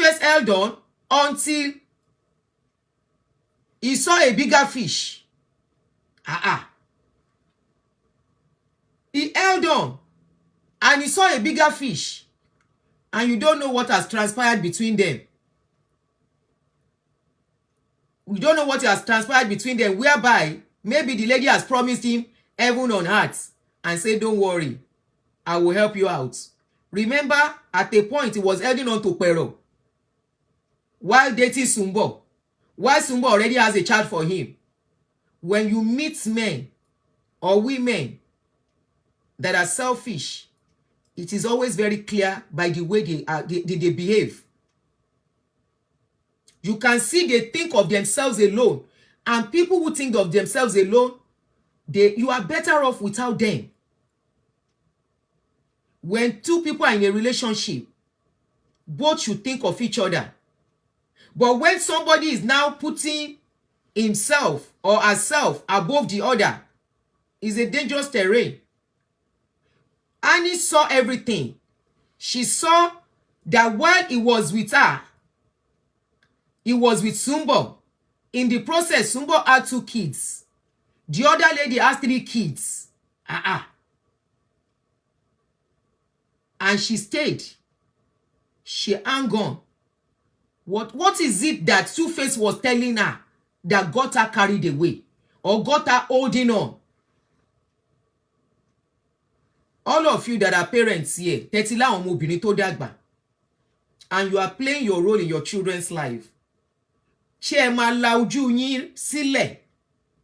Two-Face held on until he saw a bigger fish. He held on and he saw a bigger fish. And you don't know what has transpired between them. We don't know what has transpired between them, whereby maybe the lady has promised him heaven on earth and said, don't worry, I will help you out. Remember, at a point, he was heading on to Pero while dating Sumbo. While Sumbo already has a child for him. When you meet men or women that are selfish, it is always very clear by the way they behave. You can see they think of themselves alone. And people who think of themselves alone, you are better off without them. When two people are in a relationship, both should think of each other. But when somebody is now putting himself or herself above the other, it's a dangerous terrain. Annie saw everything. She saw that while he was with her, he was with Sumbo. In the process, Sumbo had 2 kids. The other lady has 3 kids. And she stayed. She hung on. What is it that Two-Face was telling her that got her carried away or got her holding on? All of you that are parents here, tetila omobìnrin tó dàgbà, and you are playing your role in your children's life. Ṣé ẹ máa la ojú yín sílẹ̀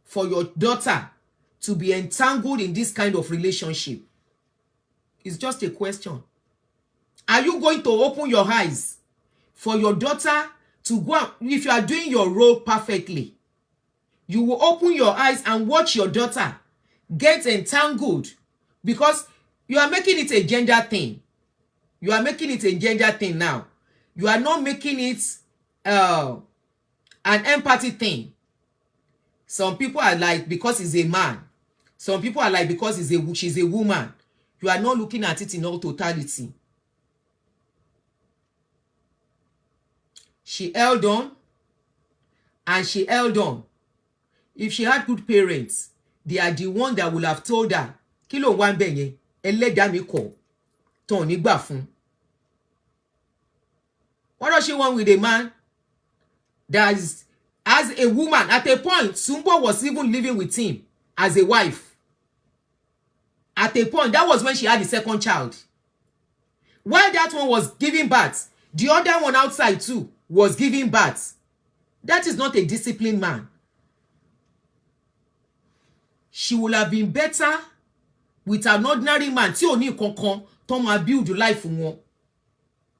for your daughter to be entangled in this kind of relationship? It's just a question. Are you going to open your eyes for your daughter to go out? If you are doing your role perfectly, you will open your eyes and watch your daughter get entangled, because you are making it a gender thing. You are making it a gender thing now. You are not making it an empathy thing. Some people are like, because he's a man. Some people are like, because she's a woman. You are not looking at it in all totality. She held on, and she held on. If she had good parents, they are the one that will have told her, Kilo wan benye, ẹlẹ́dàá mi kọ̀, ton ní gbà fún. What does she want with a man that is, as a woman? At a point, Sumbo was even living with him as a wife. At a point, that was when she had the second child. While that one was giving birth, the other one outside too was giving birth. That is not a disciplined man. She would have been better with an ordinary man. Tí ò ní kankan tó máa build life wọn.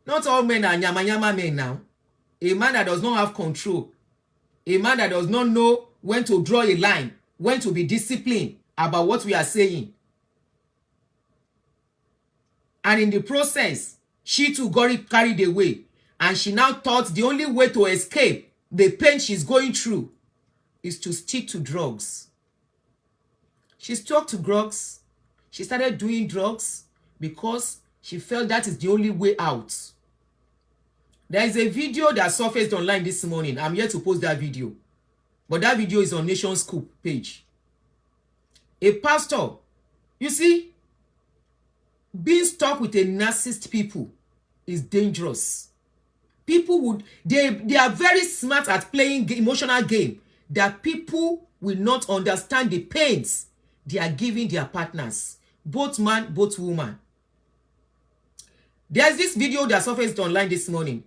Not all men are nyama men now. A man that does not have control. A man that does not know when to draw a line, when to be disciplined about what we are saying. And in the process, she too got carried away. And she now thought the only way to escape the pain she's going through is to stick to drugs. She stuck to drugs. She started doing drugs because she felt that is the only way out. There is a video that surfaced online this morning. I'm here to post that video. But that video is on Nation Scoop page. A pastor, you see, being stuck with a narcissist people is dangerous. People they are very smart at playing emotional game that people will not understand the pains they are giving their partners, both man, both woman. There's this video that surfaced online this morning.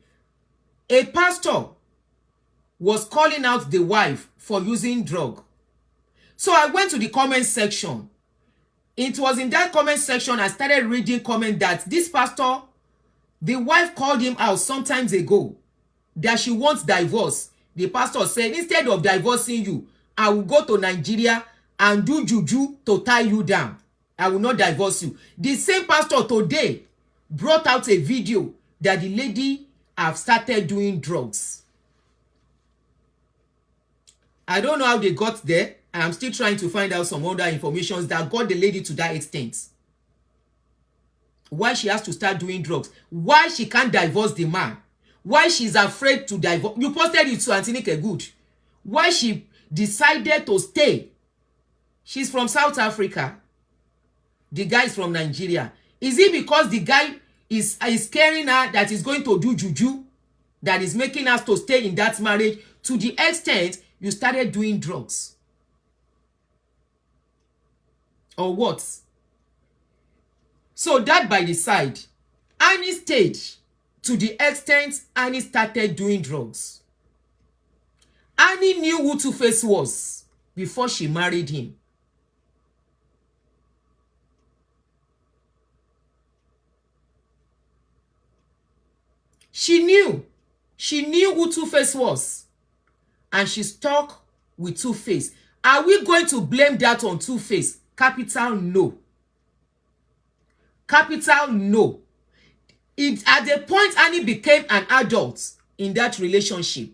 A pastor was calling out the wife for using drug. So I went to the comment section. It was in that comment section I started reading comment that this pastor, the wife called him out sometimes ago that she wants divorce. The pastor said, instead of divorcing you, I will go to Nigeria and do juju to tie you down. I will not divorce you. The same pastor today brought out a video that the lady have started doing drugs. I don't know how they got there. I'm still trying to find out some other information that got the lady to that extent. Why she has to start doing drugs. Why she can't divorce the man. why she's afraid to divorce. You posted it to Antinike Good. Why she decided to stay. She's from South Africa. The guy is from Nigeria. Is it because the guy is scaring her that is going to do juju that is making us to stay in that marriage to the extent you started doing drugs? Or what? So that by the side, Annie stayed to the extent Annie started doing drugs. Annie knew who Tuface was before she married him. She knew who Tuface was, and she stuck with Tuface. Are we going to blame that on Tuface? Capital no. Capital no. At the point Annie became an adult in that relationship,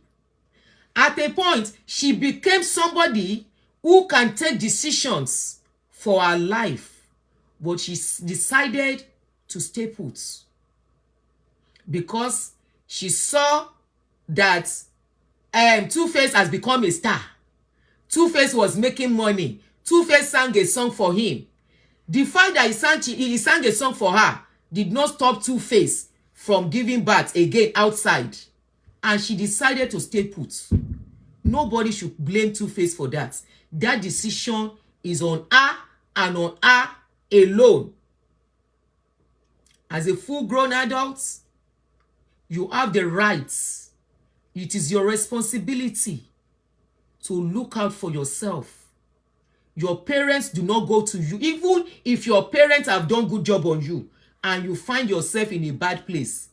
at a point she became somebody who can take decisions for her life, but she decided to stay put because she saw that Tuface has become a star. Tuface was making money. Tuface sang a song for him. The fact that he sang a song for her did not stop Tuface from giving birth again outside. And she decided to stay put. Nobody should blame Tuface for that. That decision is on her and on her alone. As a full-grown adult, you have the rights. It is your responsibility to look out for yourself. Your parents do not go to you. Even if your parents have done good job on you and you find yourself in a bad place,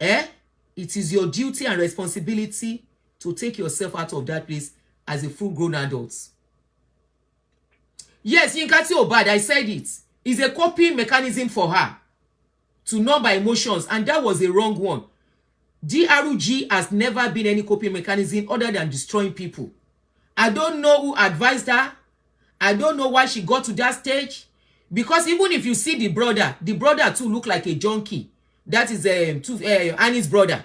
it is your duty and responsibility to take yourself out of that place as a full-grown adult. Yes, Yinka Ti Obad, I said it. It's a coping mechanism for her to numb her emotions, and that was a wrong one. DRG has never been any coping mechanism other than destroying people. I don't know who advised her. I don't know why she got to that stage. Because even if you see the brother too look like a junkie. That is Annie's brother.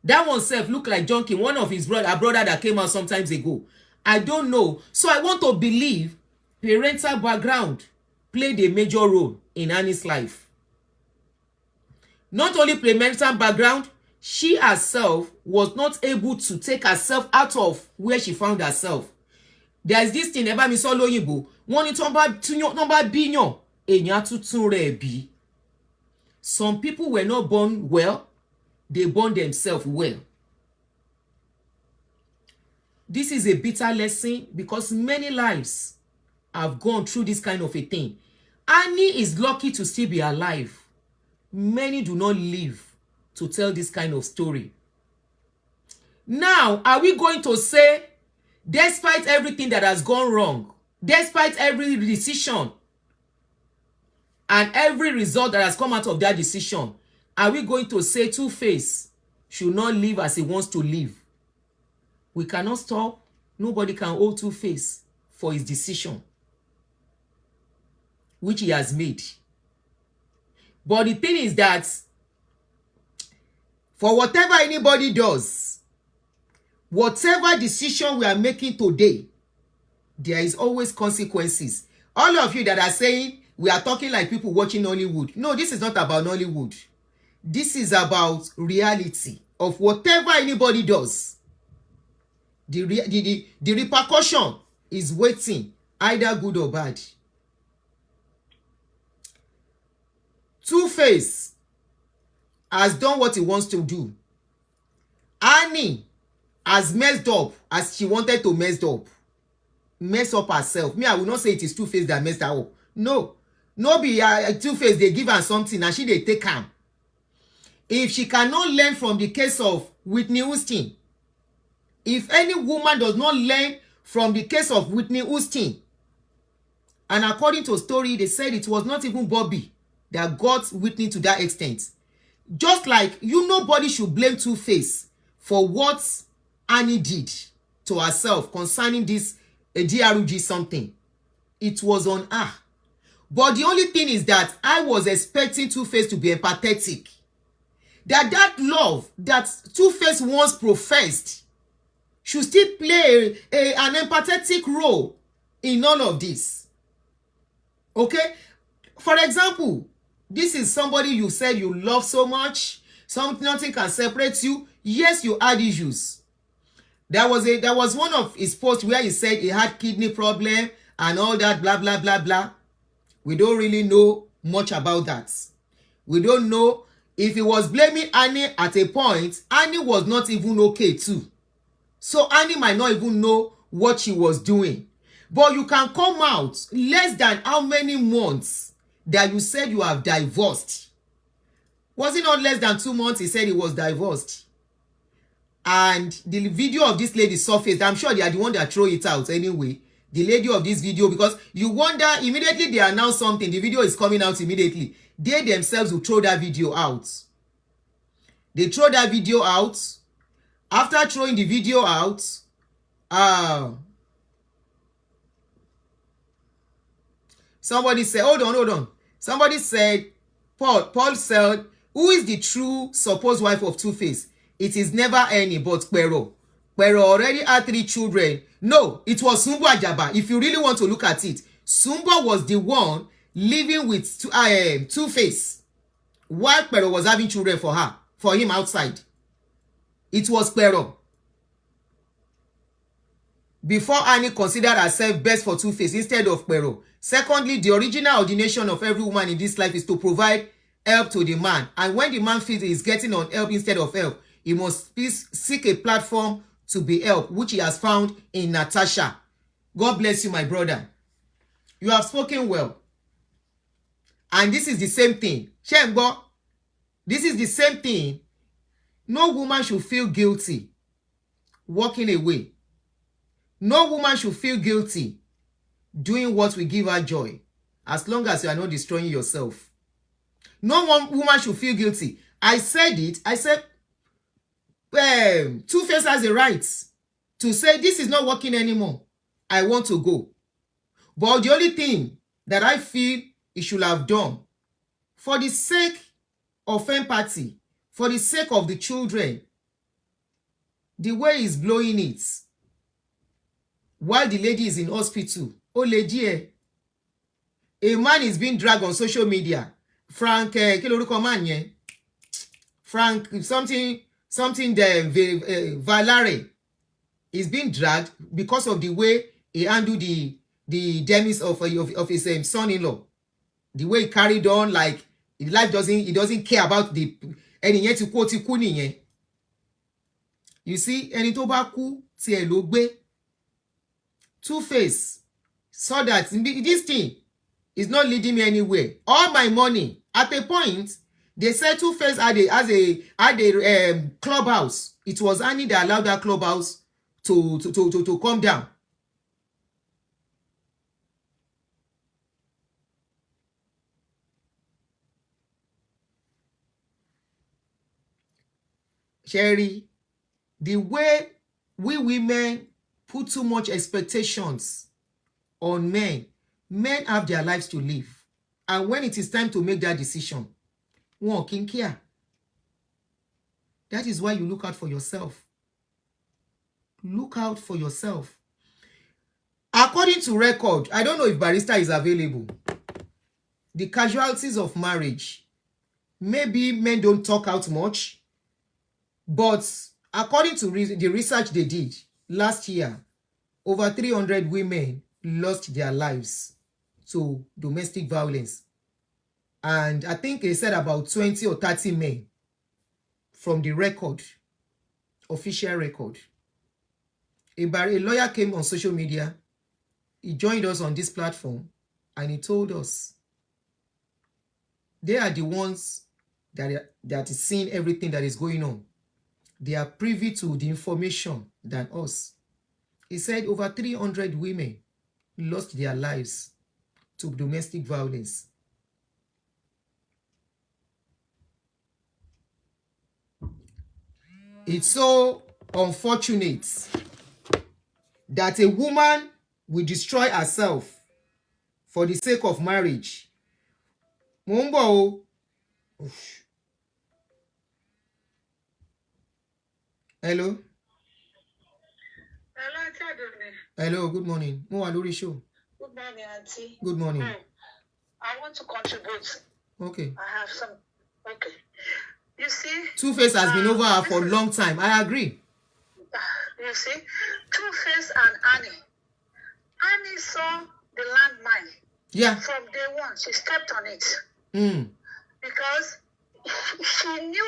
That one self look like junkie. One of his brother, a brother that came out sometimes ago. I don't know. So I want to believe parental background played a major role in Annie's life. Not only parental background, she herself was not able to take herself out of where she found herself. There's this thing about me solo yibo. Wọ́n ní tó bá bíyàn, èyàn tuntun rẹ̀ bí. Some people were not born well, they born themselves well. This is a bitter lesson because many lives have gone through this kind of a thing. Annie is lucky to still be alive. Many do not live to tell this kind of story. Now, are we going to say, despite everything that has gone wrong, despite every decision and every result that has come out of that decision, are we going to say Tuface should not live as he wants to live? We cannot stop. Nobody can hold Tuface for his decision, which he has made. But the thing is that for whatever anybody does, whatever decision we are making today, there is always consequences. All of you that are saying we are talking like people watching Nollywood. No, this is not about Nollywood. This is about reality of whatever anybody does. The repercussion is waiting, either good or bad. Tuface has done what he wants to do. Annie has messed up as she wanted to mess up herself. Me, I will not say it is Tuface that messed her up. No. No be Tuface, they give her something and she they take her. If she cannot learn from the case of Whitney Houston, if any woman does not learn from the case of Whitney Houston, and according to a story, they said it was not even Bobby that got Whitney to that extent. Just like nobody should blame Tuface for what Annie did to herself concerning this DRG something. It was on her. But the only thing is that I was expecting Tuface to be empathetic. that love that Tuface once professed should still play an empathetic role in all of this. Okay? For example, this is somebody you said you love so much, nothing can separate you. Yes, you had issues. There was one of his posts where he said he had kidney problem and all that, blah, blah, blah, blah. We don't really know much about that. We don't know if he was blaming Annie at a point. Annie was not even okay too. So Annie might not even know what she was doing. But you can come out less than how many months that you said you have divorced. Was it not less than 2 months he said he was divorced? And the video of this lady surfaced. I'm sure they are the one that throw it out anyway. The lady of this video, because you wonder, immediately they announce something, the video is coming out immediately. They themselves will throw that video out. They throw that video out. After throwing the video out, somebody said, hold on. Somebody said, Paul said, who is the true supposed wife of Tuface? It is never any but Pero. Pero already had 3 children. No, it was Sumbo Ajaba. If you really want to look at it, Sumbo was the one living with Tuface while Pero was having children for him outside. It was Pero. Before Annie considered herself best for Tuface instead of Pero. Secondly, the original ordination of every woman in this life is to provide help to the man. And when the man feels he is getting on help instead of help, he must seek a platform to be helped, which he has found in Natasha. God bless you, my brother. You have spoken well. And this is the same thing. Shembo, this is the same thing. No woman should feel guilty walking away. No woman should feel guilty doing what will give her joy, as long as you are not destroying yourself. No one woman should feel guilty. I said it. I said, Tuface has a right to say, this is not working anymore. I want to go. But the only thing that I feel he should have done, for the sake of empathy, for the sake of the children, the way he's blowing it, while the lady is in hospital, oh lady, a man is being dragged on social media. Frank, Frank, something Valare is being dragged because of the way he handled the demise of his son-in-law. The way he carried on, like life he doesn't care about the ẹni yẹn ti kú nìyẹn. You see, ẹni tó bá kú tí ẹ ló gbé. Tuface saw that this thing is not leading me anywhere. All my money, at a point, they said Tuface had a clubhouse. It was Annie that allowed that clubhouse to come down. Sherry, the way we women put too much expectations on men have their lives to live. And when it is time to make that decision, wọn kì í care. That is why you look out for yourself. Look out for yourself. According to record, I don't know if Barrister is available. The casualties of marriage. Maybe men don't talk out much. But according to the research they did last year, over 300 women lost their lives to domestic violence. And I think they said about 20 or 30 men from the record, official record. A lawyer came on social media. He joined us on this platform and he told us they are the ones that is seeing everything that is going on. They are privy to the information than us. He said over 300 women lost their lives to domestic violence. It's so unfortunate that a woman will destroy herself for the sake of marriage. Mumbo. Hello. Hello, Auntie Adoni. Hello, good morning. Mo wà lórí show. Good morning, Auntie. Good morning. I want to contribute. Okay. I have some. Okay. You see, Tuface has been over her for a long time. I agree. You see, Tuface and Annie. Annie saw the landmine. Yeah. From day one, she stepped on it. Because she knew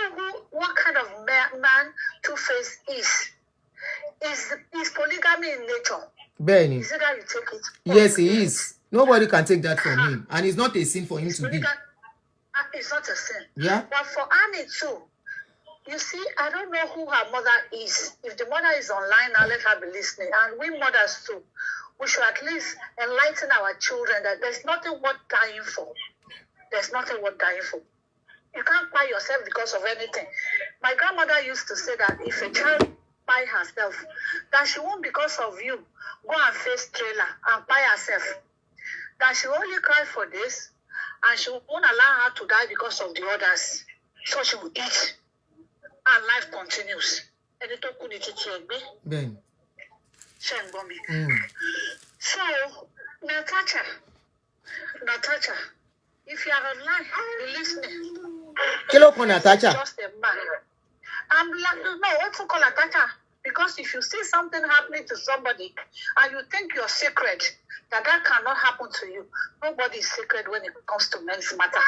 what kind of man Tuface is. Is polygamy in nature. Benny. Is it that you take it? Yes, he is. Nobody can take that from him. And it's not a sin for him to be. It's not a sin. Yeah. But for Annie too, you see, I don't know who her mother is. If the mother is online, I'll let her be listening. And we mothers too, we should at least enlighten our children that there's nothing worth dying for. There's nothing worth dying for. You can't buy yourself because of anything. My grandmother used to say that if a child buy herself, that she won't, because of you, go and face trailer and buy herself. That she only cry for this, and she won't allow her to die because of the others. So she will eat, and life continues. Ben. So, Natasha, if you are online, you're listening. Hello, Natasha. Just a man. I'm like, no, what to call Natasha? Because if you see something happening to somebody and you think you're sacred, that cannot happen to you. Nobody is sacred when it comes to men's matter.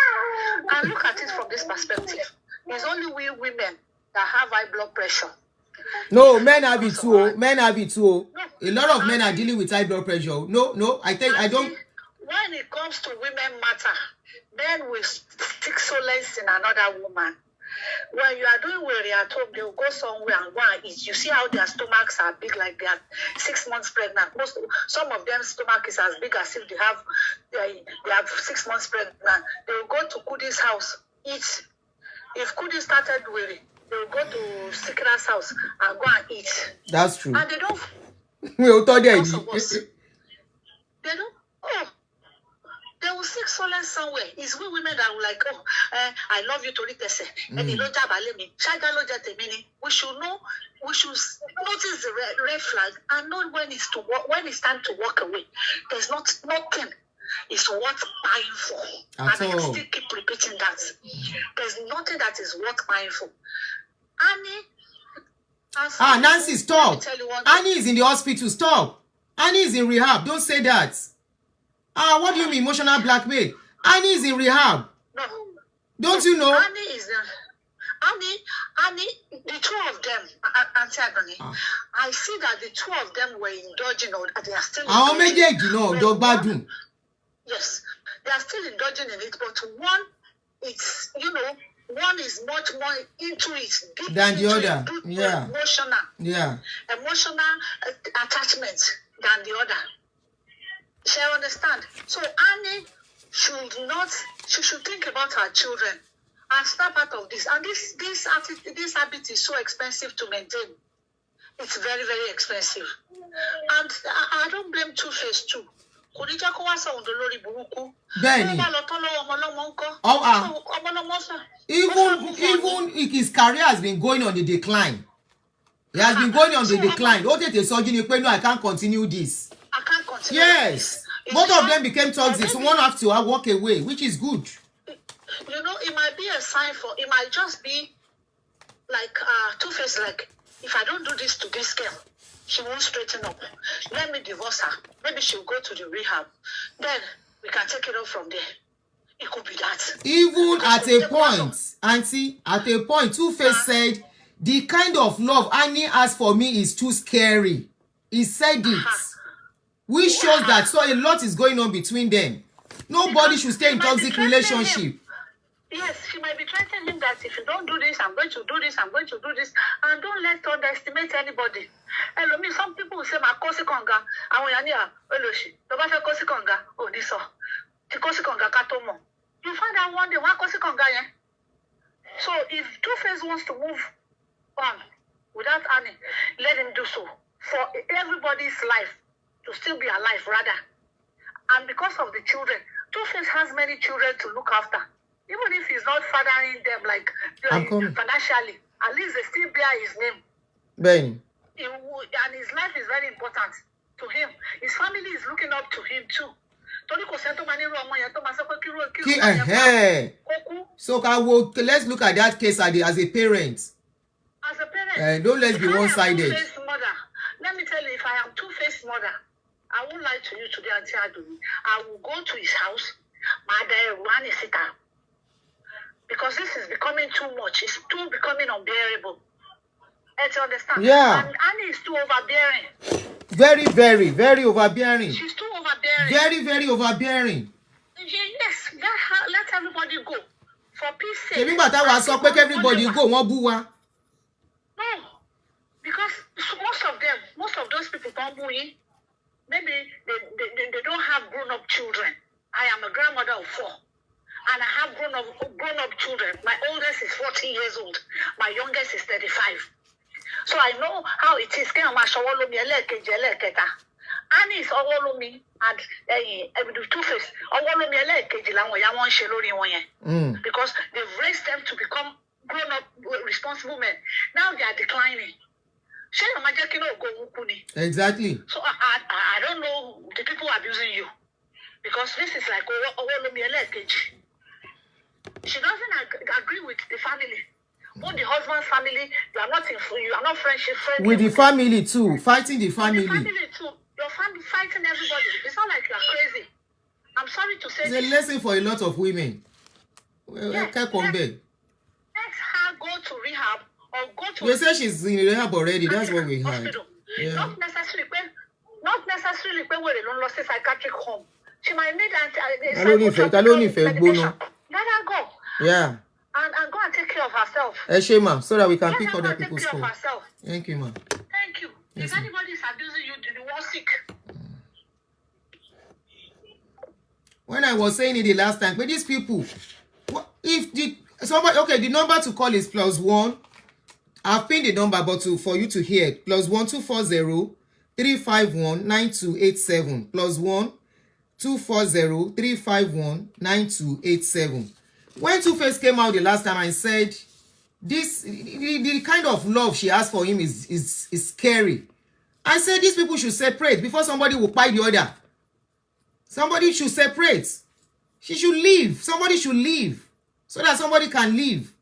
And look at it from this perspective. It's only we women that have high blood pressure. No, men have it too. Men have it too. A lot of men are dealing with high blood pressure. No, I don't. When it comes to women matter, men will seek solace in another woman. When you are doing well at home, they will go somewhere and go and eat. You see how their stomachs are big, like they are 6 months pregnant. Some of them stomach is as big as if they have 6 months pregnant. They will go to Kudi's house, eat. If Kudi started wearing, they will go to Sikira's house and go and eat. That's true. And they don't. They don't. They will seek solace somewhere. It's we women that will like, I love you to read We should know, we should notice the red flag and know when it's time to walk away. There's nothing is worth buying for. And I still keep repeating that. There's nothing that is worth buying for. Annie. Nancy, stop. Annie is in the hospital. Stop. Annie is in rehab. Don't say that. What do you mean emotional blackmail? Annie is in rehab. No. Don't you know? Annie, the two of them, Auntie Adoni, I see that the two of them were indulging, or they are still indulging. Yes, they are still indulging in it, but one, it's, one is much more into it, deep than the other. Emotional attachment than the other. She understand. So Annie should think about her children and snap out of this. And this habit is so expensive to maintain. It's very, very expensive. And I don't blame Tuface too. Benny. Even his career has been going on the decline. He has been going on the decline. No, I can't continue this. I can't continue. Yes. Both of them became toxic. So one have to walk away, which is good. It might be a sign for, it might just be like Tuface, like, if I don't do this to this girl, she won't straighten up. Let me divorce her. Maybe she'll go to the rehab. Then we can take it off from there. It could be that. Even at a point, Auntie, Tuface said, the kind of love Annie has for me is too scary. He said it. Which shows that so a lot is going on between them. Nobody should stay in toxic relationship. Yes, she might be threatening him that if you don't do this, I'm going to do this, I'm going to do this. And don't let underestimate anybody. Hello, me, some people will say, my kosi konga. And when you're Oloshi, the bafa kosi konga, oh, this so. The kosi konga katomo. You find out one day, one kosi konga, yeah? So if Tuface wants to move on without Annie, let him do so. For everybody's life to still be alive, rather. And because of the children, Tuface has many children to look after. Even if he's not fathering them like financially, at least they still bear his name. Ben. And his life is very important to him. His family is looking up to him too. So let's look at that case as a parent. As a parent, don't let's be one-sided. Let me tell you, if I am Tuface mother, I won't lie to you today and tell you. I will go to his house, because this is becoming too much. It's too becoming unbearable. Do you understand? Yeah. And Annie is too overbearing. Very, very, very overbearing. She's too overbearing. Very, very overbearing. Yes, let everybody go. For peace sake. Everybody go. No. Because most of those people don't move. Maybe they don't have grown-up children. I am a grandmother of 4. And I have grown-up children. My oldest is 40 years old. My youngest is 35. So I know how it is. Annie is Owolomi and Tuface. Because they've raised them to become grown-up, responsible men. Now they are declining. Exactly. So I don't know the people abusing you. Because this is like Owolomi. She doesn't agree with the family. Both the husband's family, you are not friendship friendly. With the family too, fighting the family. With the family too. Your family fighting everybody. It's not like you are crazy. I'm sorry to say it's a lesson for a lot of women. Let her go to rehab or go to. They say she's in rehab already. That's what we heard. Yeah. Not necessarily when we're in a psychiatric home. She might need medication. Let her go. Yeah. And go and take care of herself. Shema, so that we can pick other people's phone. Thank you, ma'am. Thank you. Yes, if anybody is abusing you, you won't sick. When I was saying it the last time, but these people, the number to call is +1. I've pinned the number, but for you to hear it, +1 240 351 9287 +1 240 351 9287. When Tuface came out the last time, I said the kind of love she has for him is scary. I said these people should separate before somebody will buy the other. Somebody should separate. She should leave. Somebody should leave so that somebody can leave.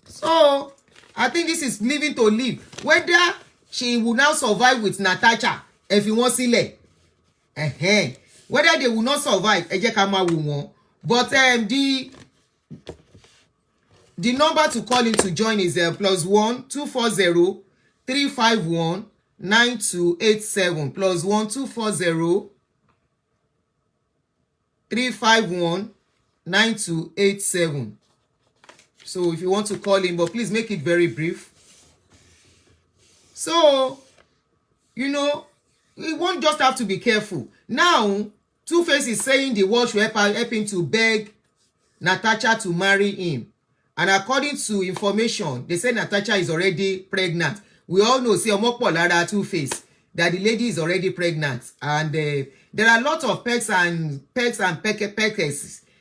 So I think this is living to live. Whether she will now survive with Natasha, if you want to whether they will not survive, but the number to call in to join is +1 240 351 9287 +1 240 351 9287. So if you want to call in, but please make it very brief. So, we won't just have to be careful. Now, Tuface is saying the world should help him to beg Natasha to marry him. And according to information, they say Natasha is already pregnant. We all know, Tuface, that the lady is already pregnant. And there are a lot of peckers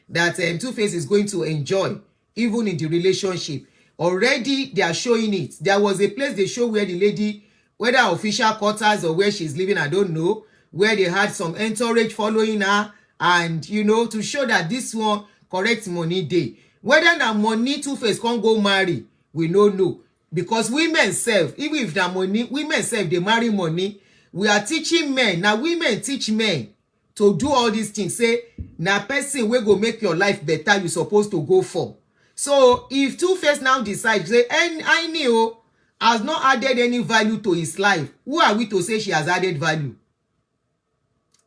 that Tuface is going to enjoy, even in the relationship. Already, they are showing it. There was a place they show where the lady, whether official quarters or where she's living, I don't know, where they had some entourage following her, and, to show that this one correct money day. Whether na money Tuface can't go marry, we don't know. Because women self, even if na money, women self, they marry money. We are teaching men. Now women teach men to do all these things. Say, na person wey go make your life better, you supposed to go for. So if Tuface now decides, say, I knew has not added any value to his life, who are we to say she has added value?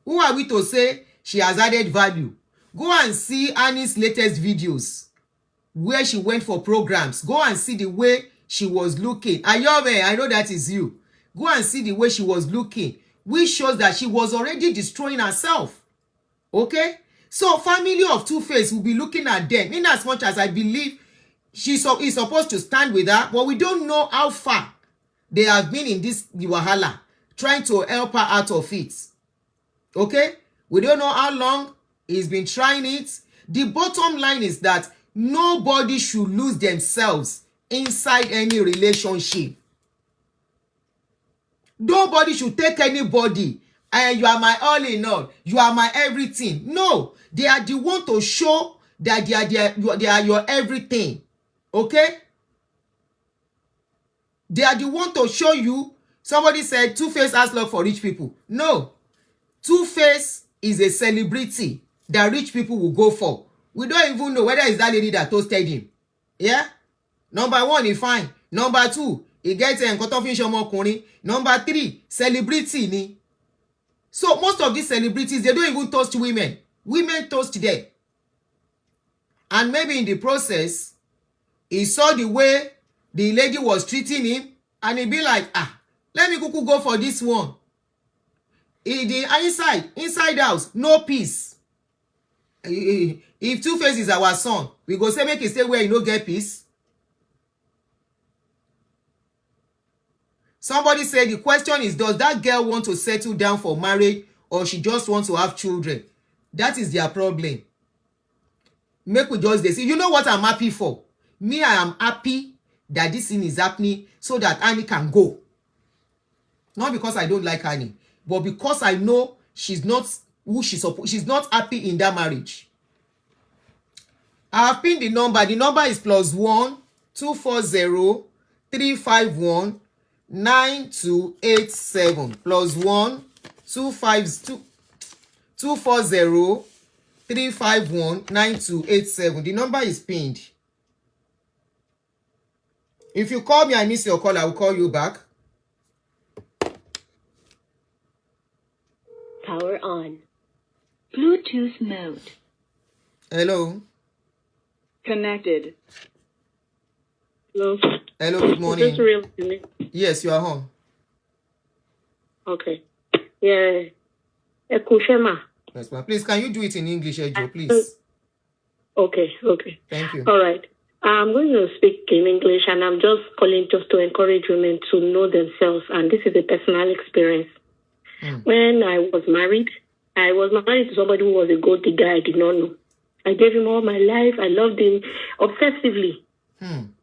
Who are we to say she has added value? Go and see Annie's latest videos where she went for programs. Go and see the way she was looking. Ayome, I know that is you. Go and see the way she was looking, which shows that she was already destroying herself. Okay? So family of Tuface will be looking at them. In as much as I believe is supposed to stand with her, but we don't know how far they have been in this wahala, trying to help her out of it. Okay? We don't know how long he's been trying it. The bottom line is that nobody should lose themselves inside any relationship. Nobody should take anybody. And you are my all in all. You are my everything. No, they are the one to show that they are your everything. Okay? They are the one to show you. Somebody said Tuface has love for rich people. No. Tuface is a celebrity that rich people will go for. We don't even know whether it's that lady that toasted him. Yeah? Number 1, he fine. Number 2, he gets a ọmọkùnrin. Number 3, celebrity ni. So most of these celebrities, they don't even toast women. Women toast them. And maybe in the process, he saw the way the lady was treating him, and he be like, let me go for this one. In the inside house, no peace. If Tuface is our son, we go say make he stay where he no get peace. Somebody said the question is, does that girl want to settle down for marriage, or she just wants to have children? That is their problem. Make we just say, you know what I'm happy for? Me, I am happy that this thing is happening so that Annie can go. Not because I don't like Annie, but because I know she's not who she's not happy in that marriage. I have pinned the number. The number is +1 240 351 9287 +1 240 351 9287. The number is pinned. If you call me, I miss your call, I will call you back. Power on. Bluetooth mode. Hello. Connected. Hello. Hello, good morning. Is this real to me? Yes, you are home. Okay. Yeah. Ekushema. Yes, ma'am. Please, can you do it in English, Ejo, please? Okay. Thank you. All right. I'm going to speak in English, and I'm just calling just to encourage women to know themselves. And this is a personal experience. When I was married to somebody who was a gold digger I did not know. I gave him all my life. I loved him obsessively.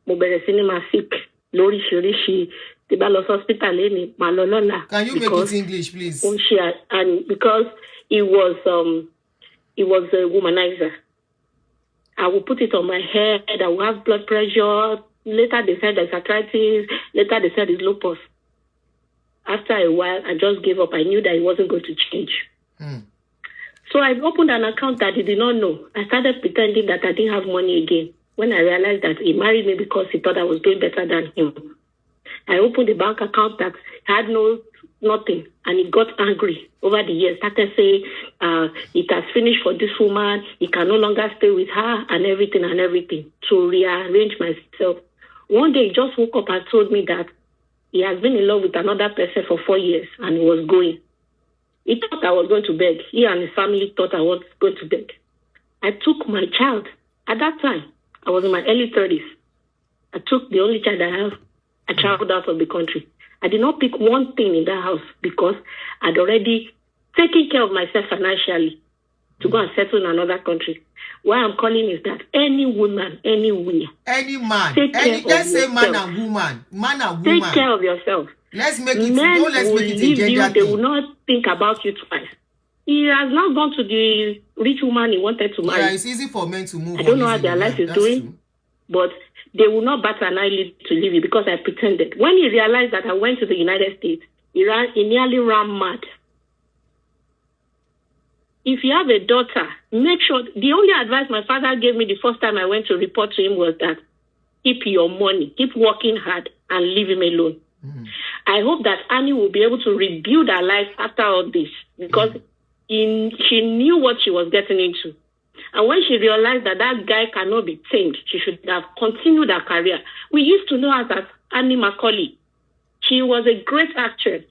Mo bẹ̀rẹ̀ sí ní máa sick lóríṣiríṣi. Tí bá lọ hospital lẹ́ni, màá lọ lọ́la. Can you make it English, please? And because he was a womanizer. I will put it on my head. I will have blood pressure. Later they said there's arthritis. Later they said it's lupus. After a while, I just gave up. I knew that it wasn't going to change. So I opened an account that he did not know. I started pretending that I didn't have money again. When I realized that he married me because he thought I was doing better than him. I opened a bank account that had nothing, and he got angry over the years. Started saying it has finished for this woman. He can no longer stay with her, and everything to rearrange myself. One day he just woke up and told me that he has been in love with another person for 4 years, and he was going. He thought I was going to beg. He and his family thought I was going to beg. I took my child. At that time, I was in my early 30s. I took the only child I have. I traveled out of the country. I did not pick one thing in that house because I'd already taken care of myself financially to go and settle in another country. Why I'm calling is that any woman, anywhere, any man, let's say man and woman, take care of yourself. Let's make it. Men Don't let's will make it a leave gender you. thing. They will not think about you twice. He has not gone to the rich woman he wanted to marry. Yeah, it's easy for men to move. I don't know how their life is doing, but they will not bat an eyelid to leave you because I pretended. When he realized that I went to the United States, he nearly ran mad. If you have a daughter, make sure. The only advice my father gave me the first time I went to report to him was that keep your money, keep working hard, and leave him alone. I hope that Annie will be able to rebuild her life after all this because she knew what she was getting into. And when she realized that that guy cannot be tamed, she should have continued her career. We used to know her as Annie Macaulay. She was a great actress.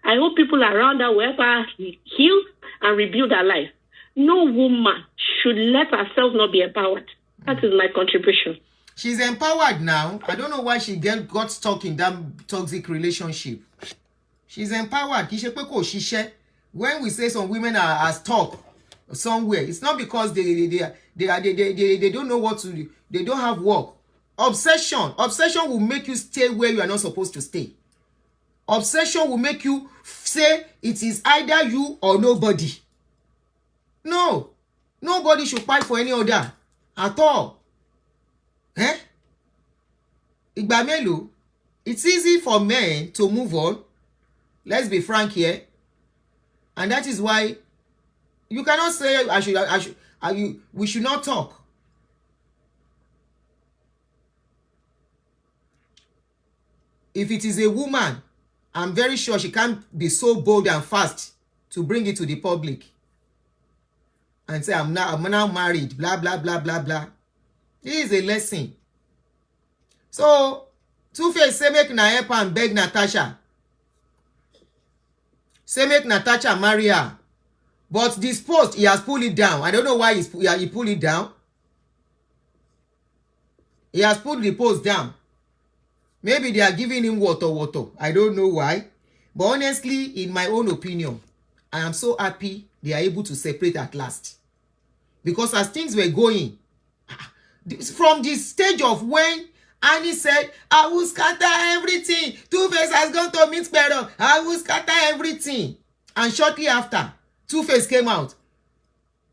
I hope people around her will help her heal and rebuild her life. No woman should let herself not be empowered. That is my contribution. She's empowered now. I don't know why she got stuck in that toxic relationship. She's empowered. When we say some women are stuck somewhere, it's not because they don't know what to do. They don't have work. Obsession will make you stay where you are not supposed to stay. Obsession will make you say it is either you or nobody. No. Nobody should fight for any other at all. Eh? Ìgbà mélòó? It's easy for men to move on. Let's be frank here. And that is why you cannot say we should not talk. If it is a woman, I'm very sure she can't be so bold and fast to bring it to the public and say, I'm now married, blah, blah, blah, blah, blah. This is a lesson. So, Tuface say make na help and beg Natasha. Say make Natasha marry her. But this post, he has pulled it down. I don't know why he pulled it down. He has pulled the post down. Maybe they are giving him water. I don't know why. But honestly, in my own opinion, I am so happy they are able to separate at last. Because as things were going, from the stage of when Annie said, I will scatter everything. Tuface has gone to meet Pero. I will scatter everything. And shortly after, Tuface came out.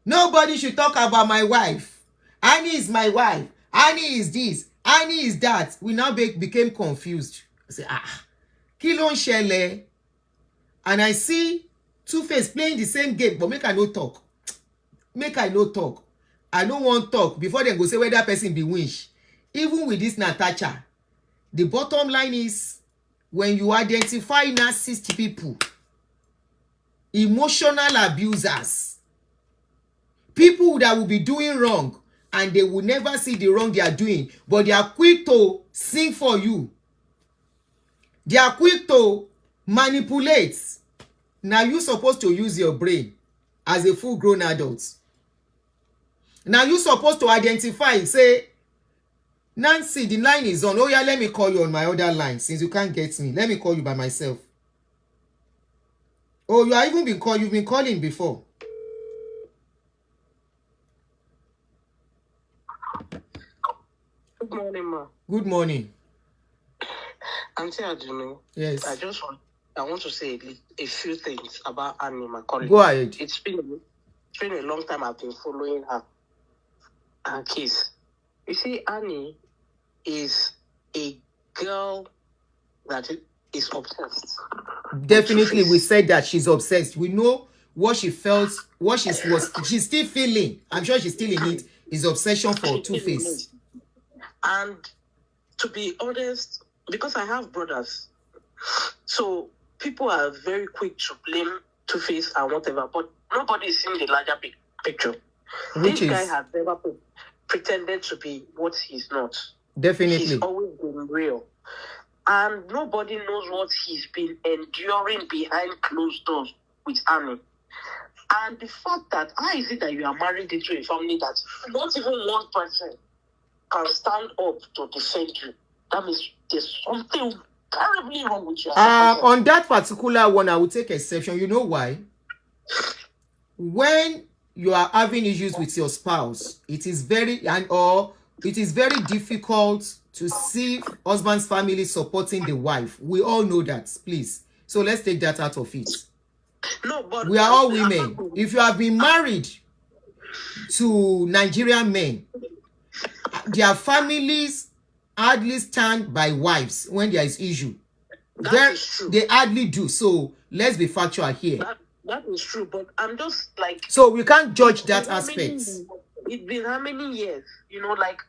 Nobody should talk about my wife. Annie is my wife. Annie is this. Annie is that. We now became confused. I say, kí ló ń ṣẹlẹ̀? And I see Tuface playing the same game, but make I no talk. Make I no talk. I don't want talk before they go say whether person be winch. Even with this Natasha, the bottom line is when you identify narcissist people, emotional abusers, people that will be doing wrong and they will never see the wrong they are doing, but they are quick to sing for you. They are quick to manipulate. Now you're supposed to use your brain as a full-grown adult. Now you're supposed to identify, say, Nancy, the line is on. Oh yeah, let me call you on my other line since you can't get me. Let me call you by myself. Oh, you have even been called. You've been calling before. Good morning, ma. Good morning. Auntie Adunu. Yes. I want to say a few things about Annie, my colleague. Go ahead. It's been a long time I've been following her case. You see, Annie is a girl that is obsessed. Definitely, we said that she's obsessed. We know what she felt, what she's still feeling. I'm sure she's still in it. Is obsession for Tuface. And to be honest, because I have brothers, so people are very quick to blame Tuface and whatever, but nobody is seeing the larger picture. This guy has never pretended to be what he's not. Definitely. He's always been real. And nobody knows what he's been enduring behind closed doors with Annie. And the fact that, how is it that you are married into a family that not even one person can stand up to defend you? That means there's something terribly wrong with you. On that particular one, I will take exception. You know why? When you are having issues with your spouse, it is very difficult to see husband's family supporting the wife. We all know that, please. So let's take that out of it. No, but we are all women. If you have been married to Nigerian men, their families hardly stand by wives when there is issue. They hardly do. So let's be factual here. That is true, but I'm just like... So we can't judge that aspect. It's been how many years? You know, like,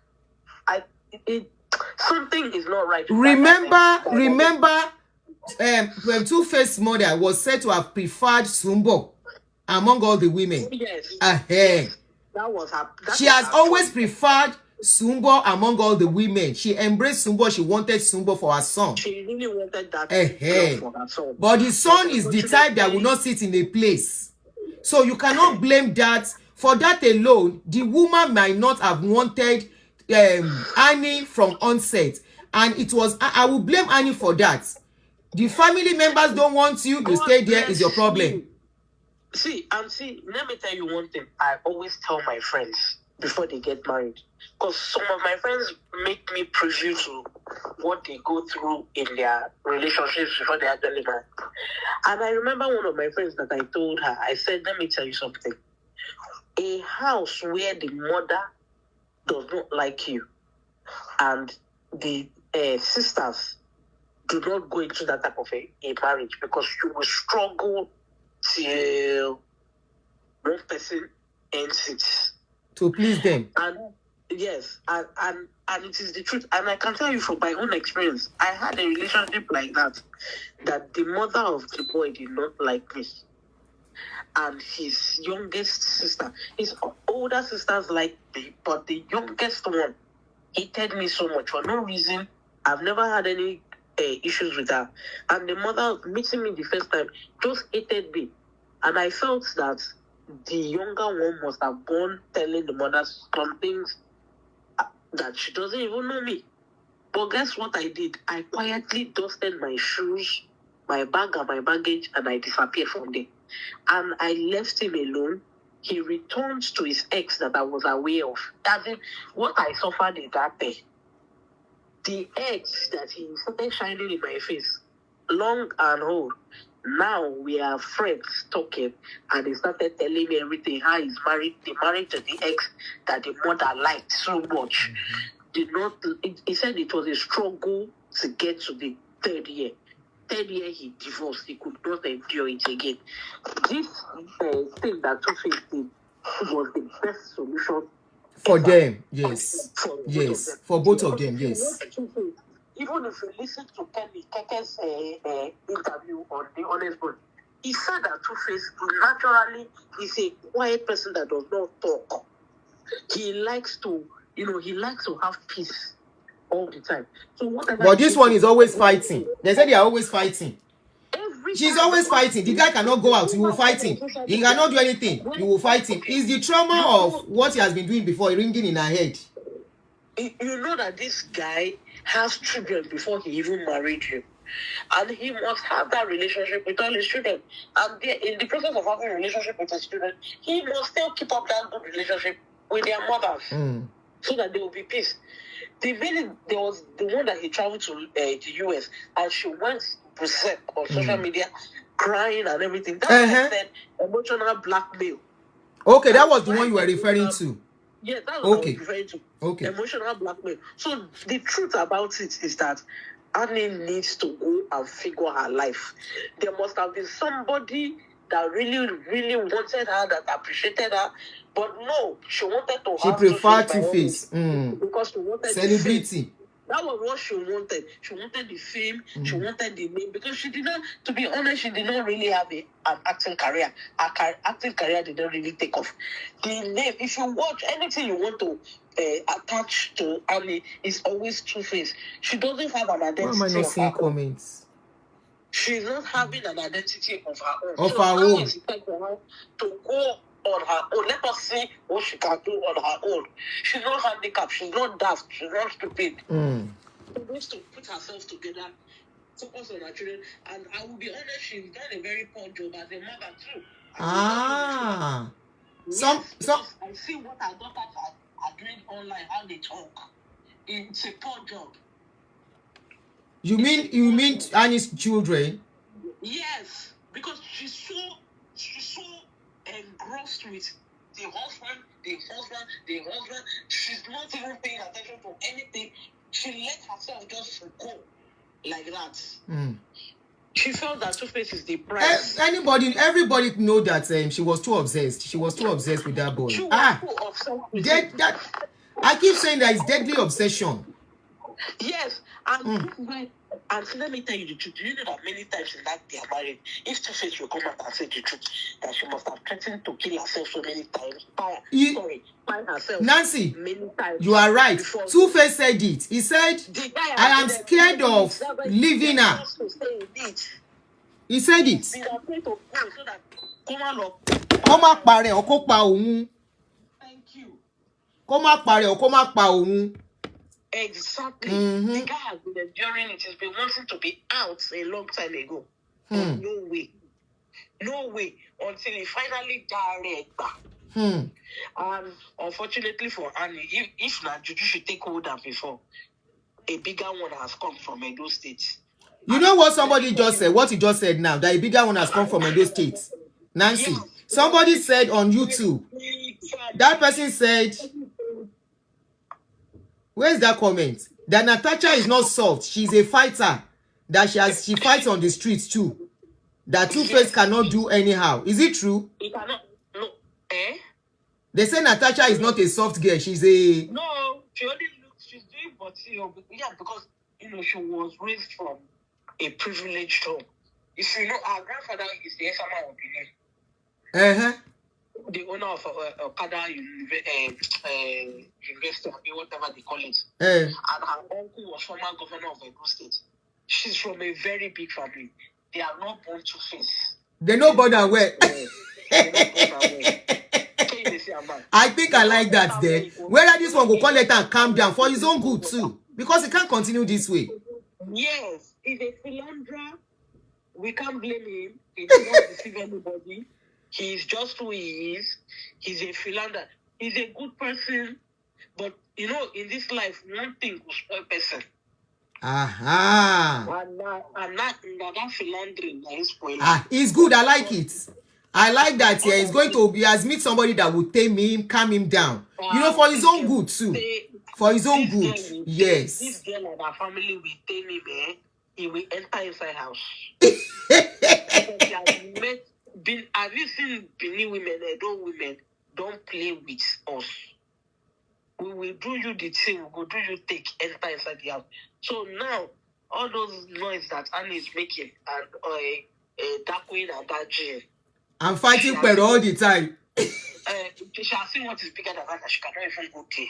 something is not right. Remember, when Tuface's mother was said to have preferred Sumbo among all the women. Yes. Yes. That was her. She has always preferred Sumbo among all the women. She embraced Sumbo. She wanted Sumbo for her son. She really wanted that for her son. But the son is the type that will not sit in a place. So you cannot blame that. For that alone, the woman might not have wanted Annie from onset. And it was, I will blame Annie for that. The family members don't want you, you stay there, is your problem. See, let me tell you one thing. I always tell my friends, before they get married. Because some of my friends make me preview to what they go through in their relationships before they actually marry. And I remember one of my friends that I told her, I said, let me tell you something. A house where the mother does not like you and the sisters do not go into that type of a marriage, because you will struggle till one person ends it. To please them. And yes, and it is the truth. And I can tell you from my own experience, I had a relationship like that the mother of the boy did not like me. And his youngest sister, his older sisters liked me, but the youngest one hated me so much for no reason. I've never had any issues with her. And the mother meeting me the first time just hated me. And I felt that the younger one must have gone telling the mother some things that she doesn't even know me. But guess what I did? I quietly dusted my shoes, my bag and my baggage, and I disappeared from there. And I left him alone. He returned to his ex that I was aware of. That's it. What I suffered in that day. The ex that he started shining in my face, long and old. Now we are friends talking, and he started telling me everything. How he's married, the marriage to the ex that the mother liked so much. Did not. He said it was a struggle to get to the third year. Third year he divorced. He could not endure it again. This thing that Tuface did was the best solution For ever. them, yes. For both Yes. of them. For both of them, yes. Even if you listen to Keke's interview on The Honest Boy, he said that Tuface naturally is a quiet person that does not talk. He likes to have peace all the time. So whatever. But this one is always fighting. They say they are always fighting. She's always fighting. The guy cannot go out. You will fight him. He cannot do anything. You will fight him. It's the trauma of what he has been doing before ringing in her head. You know that this guy has children before he even married you. And he must have that relationship with all his children. And in the process of having a relationship with his children, he must still keep up that good relationship with their mothers. So that there will be peace. There was the one that he traveled to the US, and she went berserk on social media, crying and everything. That's what I said, emotional blackmail. Okay, that was the one you were referring to. Yes, that's what I was referring to. Okay. Emotional blackmail. So the truth about it is that Annie needs to go and figure her life. There must have been somebody that really, really wanted her, that appreciated her. But no, she wanted to She preferred Tuface. Because she wanted celebrity. That was what she wanted. She wanted the fame. She wanted the name. Because she did not, to be honest, she did not really have an acting career. Her acting career did not really take off. The name, if you watch anything you want to attach to Annie, is always Tuface. She doesn't have an identity. Why am I not seeing comments? She's not having an identity of her own. Of her own. It's time for her to go on her own. Let us see what she can do on her own. She's not handicapped. She's not daft. She's not stupid. She needs to put herself together, focus on her children. And I will be honest, she's done a very poor job as a mother too. I see what her daughters are doing online, how they talk. It's a poor job. You mean Annie's children? Yes, because she's so engrossed with the husband. She's not even paying attention to anything. She let herself just go like that. She felt that Tuface is the prize. Everybody know that she was too obsessed. She was too obsessed with that boy. I keep saying that it's deadly obsession. Yes, and let me tell you the truth. Do you know that many times in that they are married, if Tuface will come out and say the truth, that she must have threatened to kill herself so many times. Find herself. Nancy, many times. You are right. Tuface said it. He said, I am scared of leaving her. He said it. Thank you. Exactly. The guy has been enduring it. He's been wanting to be out a long time ago. No way. Until he finally died. And unfortunately for Annie, if not, Juju should take older before, a bigger one has come from Edo State. You know what somebody just said? What he just said now, that a bigger one has come from Edo State. Nancy, Yes, somebody said on YouTube, that person said, where's that comment? That Natasha is not soft. She's a fighter. That she fights on the streets too. That Tuface cannot do anyhow. Is it true? He cannot. No. Eh? They say Natasha is not a soft girl. She's a... No, she only looks, she's doing but yeah, because she was raised from a privileged home. If you know, our grandfather is the Esama of Benin. The owner of Okada University, whatever they call it. And her uncle was former governor of Edo State. She's from a very big family. They are not born Tuface. They know border where. I think I like that there. Whether this one go call it and calm down for his own good too. Because he can't continue this way. Yes, he's a philanderer. We can't blame him. He does not deceive anybody. He's just who he is. He's a philanderer. He's a good person. But, in this life, one thing will spoil a person. Aha. And that philandering is spoiling. It's good. I like it. I like that. Yeah, he's going to be as meet somebody that will tame him, calm him down. For his own good too. For his own good. Yes. This girl and her family will tame him, he will enter inside house. Have you seen Benin women, Edo women, don't play with us. We will do you the thing, we will do you take, enter inside the house. So now, all those noise that Annie is making, and that queen and that Jane, I'm fighting Pero all the time. She has seen what is bigger than that, she cannot even go there.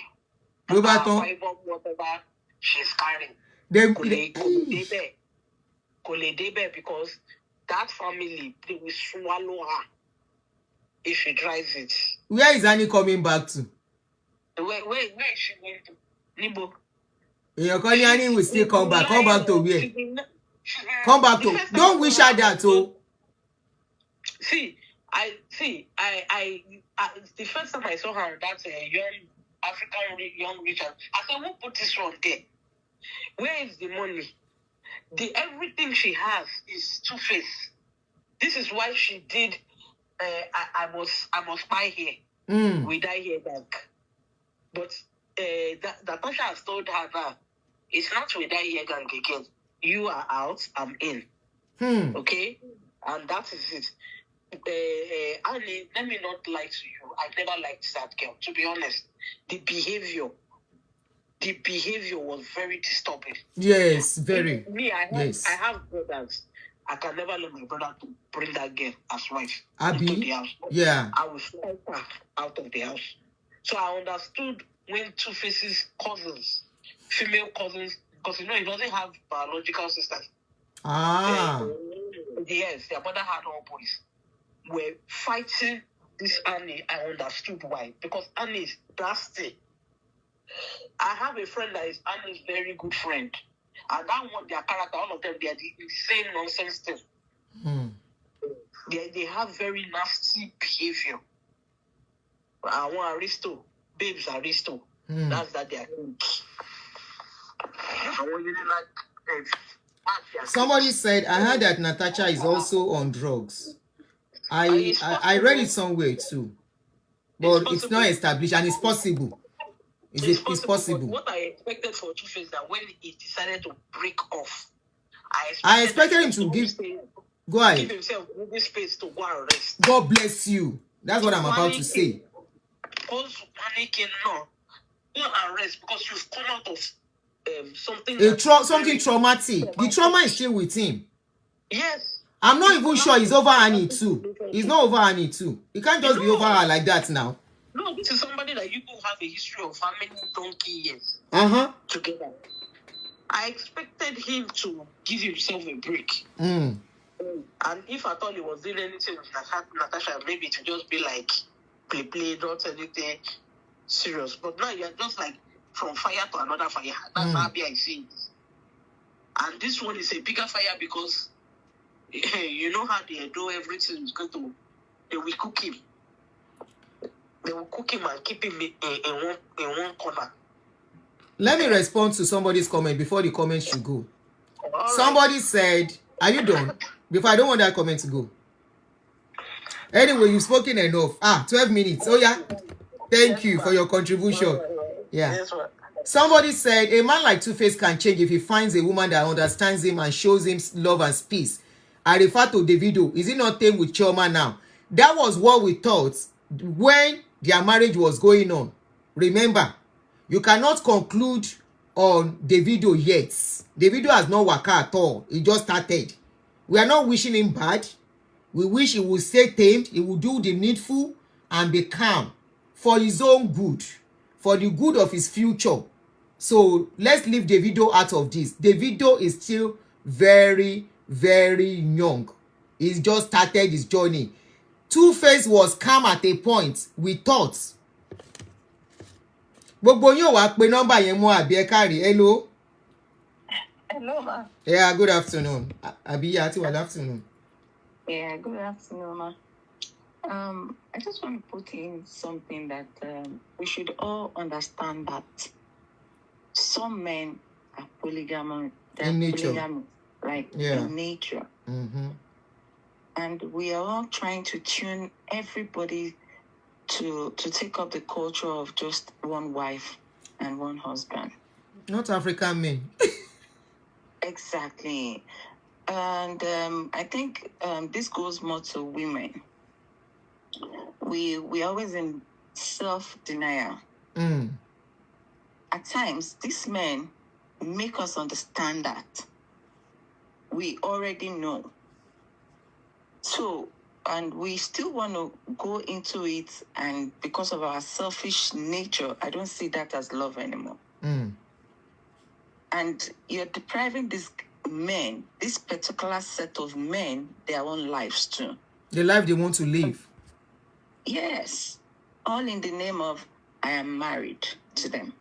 Whatever she's carrying. Because that family, they will swallow her if she drives it. Where is Annie coming back to? Where is she going to? Nibo. Your Annie will still come back. Come back to where? Come back to. Don't wish her that, oh. See, the first time I saw her, that young African young Richard, I said, who put this one there? Where is the money? Everything she has is Tuface. This is why she did. I must buy here. We die here back. But Natasha has told her that it's not we die here gang again. You are out, I'm in. Okay, and that is it. Annie, let me not lie to you. I never liked that girl. To be honest, the behavior was very disturbing. Yes, very. Me, I have brothers. I can never let my brother to bring that girl as wife into the house. Yeah. I will snipe her out of the house. So I understood when Tuface's cousins, female cousins, because he doesn't have biological sisters. Yes, their mother had all boys. Were fighting this Annie. I understood why. Because Annie is nasty. I have a friend that is Annie's very good friend. And that one, their character, all of them, they are the same nonsense thing. They have very nasty behavior. I want Aristo. Babes Aristo. That's that they are. Somebody said, I heard that Natasha is also on drugs. I read it somewhere too. But it's not established and it's possible. It's possible. What I expected for Tuface that when he decided to break off, I expected him to give himself moving space to go and rest. God bless you. That's what I'm about to say. Because panicking, no. Go and rest because you've come out of something. Something traumatic. The trauma is still with him. Yes. I'm not even sure he's over Annie too. He's not over Annie too. He can't just be over her like that now. No, this is somebody that you could have a history of how many donkey years together. I expected him to give himself a break. And if I thought he was doing anything with Natasha, maybe to just be like play, not anything serious. But now you're just like from fire to another fire. That's how I see it. And this one is a bigger fire because you know how they do everything is going to, they will cook him. They will cook him and keep him in one corner. Let me respond to somebody's comment before the comment should go. All Somebody said, are you done? Before I don't want that comment to go. Anyway, you've spoken enough. 12 minutes. Oh yeah. Thank you for your contribution. Yeah. Yes, ma'am. Somebody said a man like Tuface can change if he finds a woman that understands him and shows him love and peace. I refer to Davido. Is it not tame with Chioma now? That was what we thought when their marriage was going on. Remember, you cannot conclude on Davido yet. Davido has not worked at all. He just started. We are not wishing him bad. We wish he would stay tamed. He would do the needful and be calm for his own good, for the good of his future. So let's leave Davido out of this. Davido is still very, very young. He's just started his journey. Tuface was calm at a point. We thought. Gbogbo yín ò wá pe nọ́mbà yẹn mọ́ àbí ẹ káre. Hello. Hello, ma. Yeah, good afternoon. Àbí yá ti wà afternoon. Yeah, good afternoon, ma. I just want to put in something that we should all understand that some men are polygamous. In nature. Polygamous, right? Yeah. In nature. Mm-hmm. And we are all trying to tune everybody to take up the culture of just one wife and one husband. Not African men. Exactly. And I think this goes more to women. We always in self-denial. Mm. At times, these men make us understand that we already know. So, and we still want to go into it, and because of our selfish nature, I don't see that as love anymore. Mm. And you're depriving these men, this particular set of men, their own lives too. The life they want to live. Yes. All in the name of, I am married to them.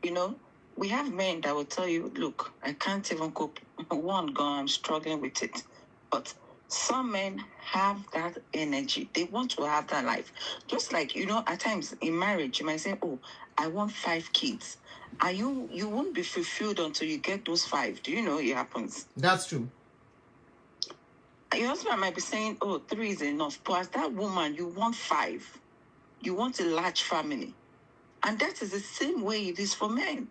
You know, we have men that will tell you, look, I can't even cope. One gone, I'm struggling with it. But some men have that energy. They want to have that life. Just like, you know, at times in marriage, you might say, oh, I want 5 kids. You won't be fulfilled until you get those 5. Do you know it happens? That's true. Your husband might be saying, oh, 3 is enough. But as that woman, you want 5. You want a large family. And that is the same way it is for men.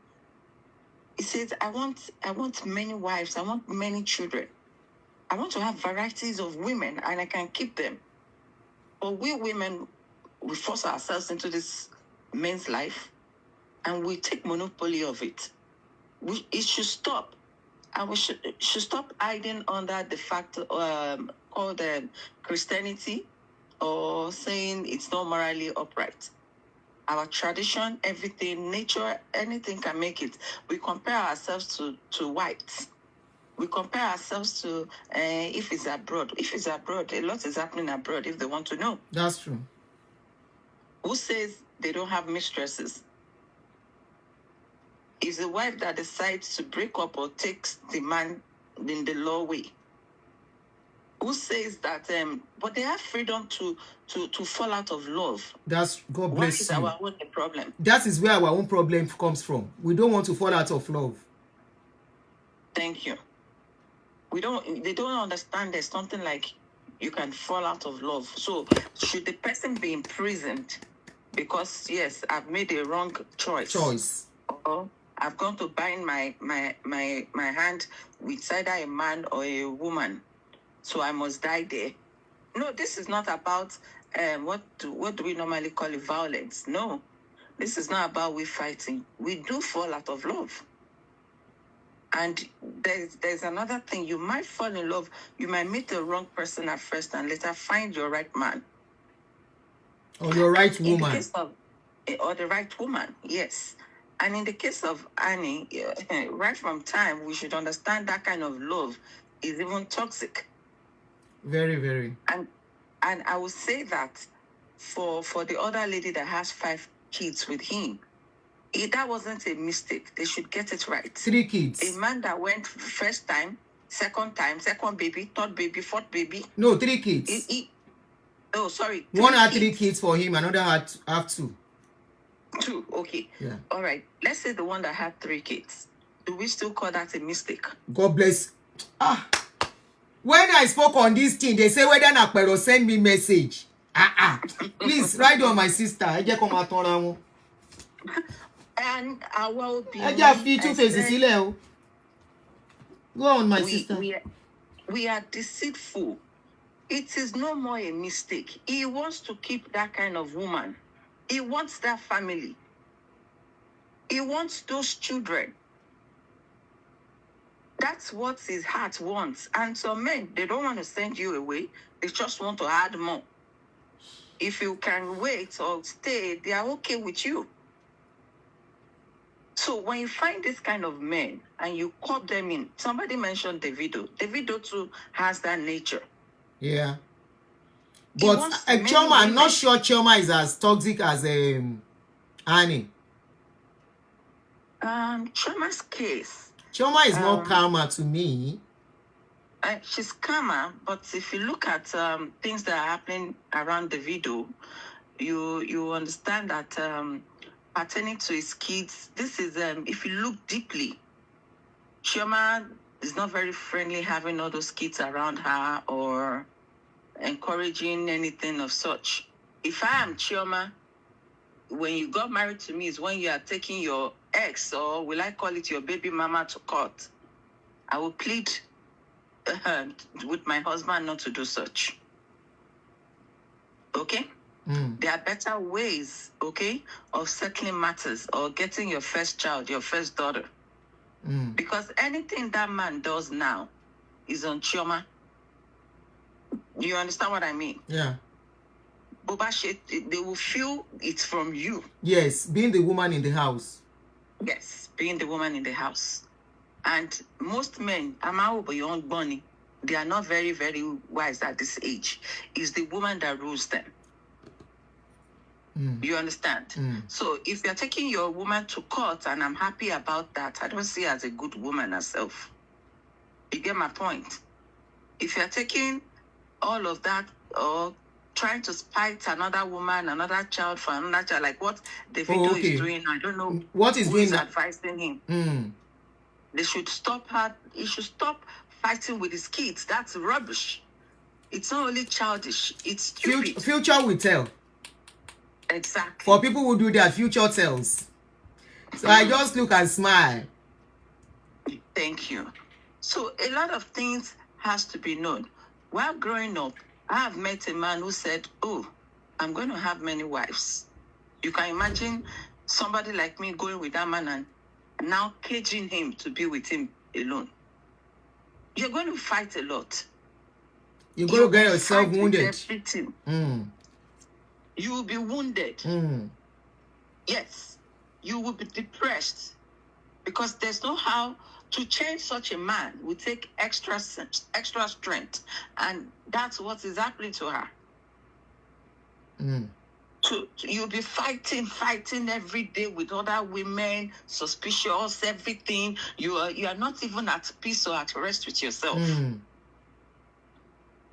He says, I want many wives. I want many children. I want to have varieties of women, and I can keep them. But we women, we force ourselves into this man's life, and we take monopoly of it. It should stop. And we should stop hiding under the fact called Christianity, or saying it's not morally upright. Our tradition, everything, nature, anything can make it. We compare ourselves to whites. We compare ourselves to if it's abroad. If it's abroad, a lot is happening abroad if they want to know. That's true. Who says they don't have mistresses? It's the wife that decides to break up or takes the man in the law way. Who says that, but they have freedom to fall out of love. That's, God What bless is you. our own problem? That is where our own problem comes from. We don't want to fall out of love. Thank you. They don't understand there's something like you can fall out of love. So should the person be imprisoned because, yes, I've made a wrong choice. Or I've gone to bind my hand with either a man or a woman, so I must die there. No, this is not about what do we normally call it, violence. No, this is not about we fighting. We do fall out of love. And there's another thing. You might fall in love. You might meet the wrong person at first and later find your right man. Or your right woman. In the case of, or the right woman, yes. And in the case of Annie, right from time, we should understand that kind of love is even toxic. Very, very. And I would say that for the other lady that has 5 kids with him, that wasn't a mistake. They should get it right. 3 kids. A man that went first time, second baby, third baby, fourth baby. No, 3 kids. Oh, sorry. One had 3 kids for him, another had have 2. 2. Okay. Yeah. All right. Let's say the one that had 3 kids. Do we still call that a mistake? God bless. When I spoke on this thing, they say whether Napero send me message. Please write on my sister. I just come out on. And our I just feel Tuface. Go on, my sister. We are deceitful. It is no more a mistake. He wants to keep that kind of woman. He wants that family. He wants those children. That's what his heart wants. And some men, they don't want to send you away. They just want to add more. If you can wait or stay, they are okay with you. So when you find this kind of men and you caught them in, somebody mentioned Davido. Davido too has that nature. Yeah. But Chioma, I'm not sure Chioma is as toxic as Annie. Chioma's case. Chioma is more calmer to me. She's calmer, but if you look at things that are happening around Davido, you understand that pertaining to his kids, this is if you look deeply, Chioma is not very friendly having all those kids around her or encouraging anything of such. If I am Chioma, when you got married to me is when you are taking your ex, or will I call it your baby mama, to court. I will plead with my husband not to do such. Okay? There are better ways, okay, of settling matters or getting your first child, your first daughter. Because anything that man does now is on Chioma. You understand what I mean? Yeah. They will feel it's from you. Yes, being the woman in the house. Yes, being the woman in the house. And most men, beyond Bonnie, they are not very, very wise at this age. It's the woman that rules them. You understand? So if you're taking your woman to court, and I'm happy about that, I don't see her as a good woman herself. You get my point? If you're taking all of that or trying to spite another woman, another child for another child, like what Davido is doing, I don't know what is doing advising him. They should stop her. He should stop fighting with his kids. That's rubbish. It's not only childish, it's stupid. Future will tell. Exactly. For people who do that, future tells. So I just look and smile. Thank you. So a lot of things has to be known. While growing up, I have met a man who said, "Oh, I'm going to have many wives." You can imagine somebody like me going with that man and now caging him to be with him alone. You're going to fight a lot. You're going to get yourself wounded. You will be wounded. Yes. You will be depressed. Because there's no how to change such a man. Will take extra strength. And that's what is happening to her. You'll be fighting every day with other women, suspicious, everything. You are not even at peace or at rest with yourself. And